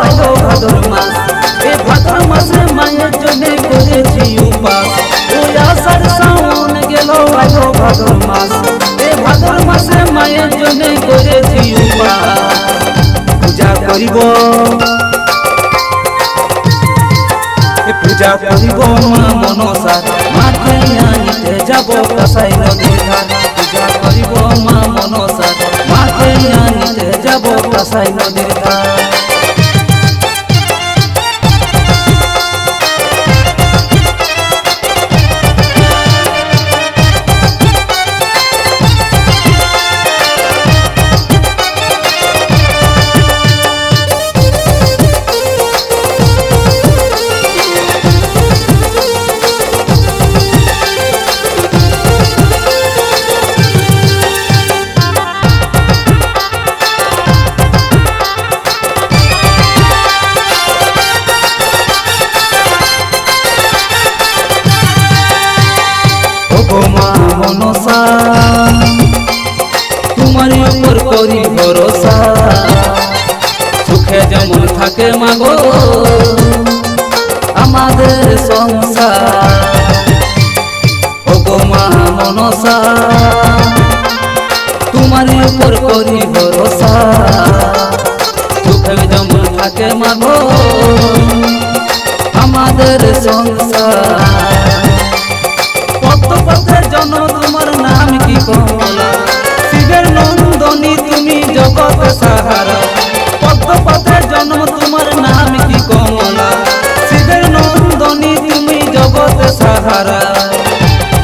আইলো ভাদর মাস, এ ভাদর মাসে মায়ের জন্য করেছি উপাস। ওই আষাঢ় শ্রাবণ গেল আইলো ভাদর মাস, এ ভাদর মাসে মায়ের জন্য করেছি উপাস। পূজা করিব পূজা করিব মা মনসার, মাকে আনিতে যাব কাসাই নদীর ধার। পূজা করিব মা মনসার, মাকে আনিতে যাব কাসাই নদীর ধার। মনসা তোমার উপর করি ভরসা, সুখে যেমন থাকে মাগো আমাদের সংসার। ওগো মা মনসা তোমার উপর করি ভরসা, সুখে যেমন থাকে মাগো আমাদের সংসার। পথের জন্য তোমার নাম কি কমলা, শিবের নন্দনী তুমি জগৎ সাহারা। পথের জন্য তোমার নাম কি কমলা, শিবের নন্দনী তুমি জগৎ সাহারা।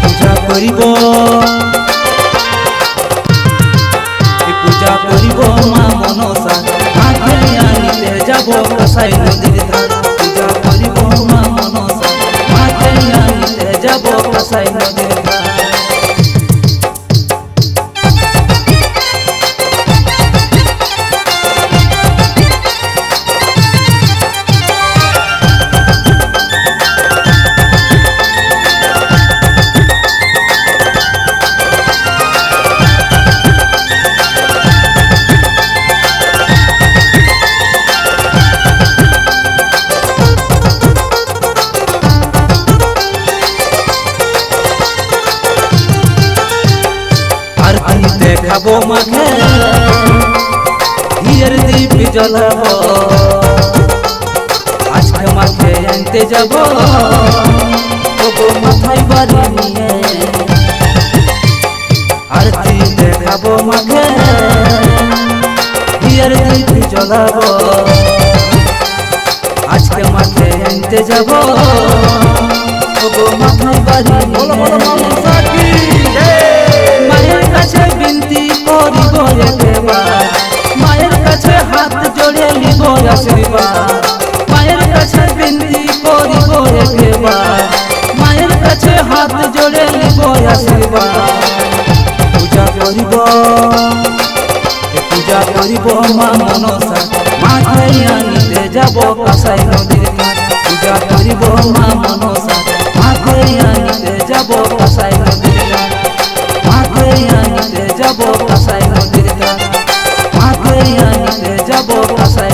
পূজা করিব পূজা করিব মা মনসা, মাকে আনিতে যাব কাসাই নদীর ধার। পূজা করিব মা মনসা, মাকে আনিতে যাব কাসাই নদীর ধার। দেখাবো মাকে ঘিয়ের দীপ জ্বলাব, আজকে মাকে আনতে যাব ওগো মাথায় বাড়ি নিয়ে। আরতি দেখাবো মাকে ঘিয়ের দীপ জ্বলাব, আজকে মাকে আনতে যাব ওগো মাথায় বাড়ি নিয়ে। মায়ের কাছে বিনতি করিব একবার, মায়ের কাছে হাত জোড়ে নিব আশীর্বাদ। মায়ের কাছে বিনতি করিব একবার, মায়ের কাছে হাত জোড়ে নিব আশীর্বাদ। পূজা করিব পূজা করিব মা মনসা, মাকে আনিতে যাব কাসাই নদীর ধার। পূজা করিব মা মনসা, মাকে আনিতে যাব কাসাই নদীর ধার। মাকে আনিতে যাব কাসাই নদীর ধার, মাকে আনিতে যাব কাসাই।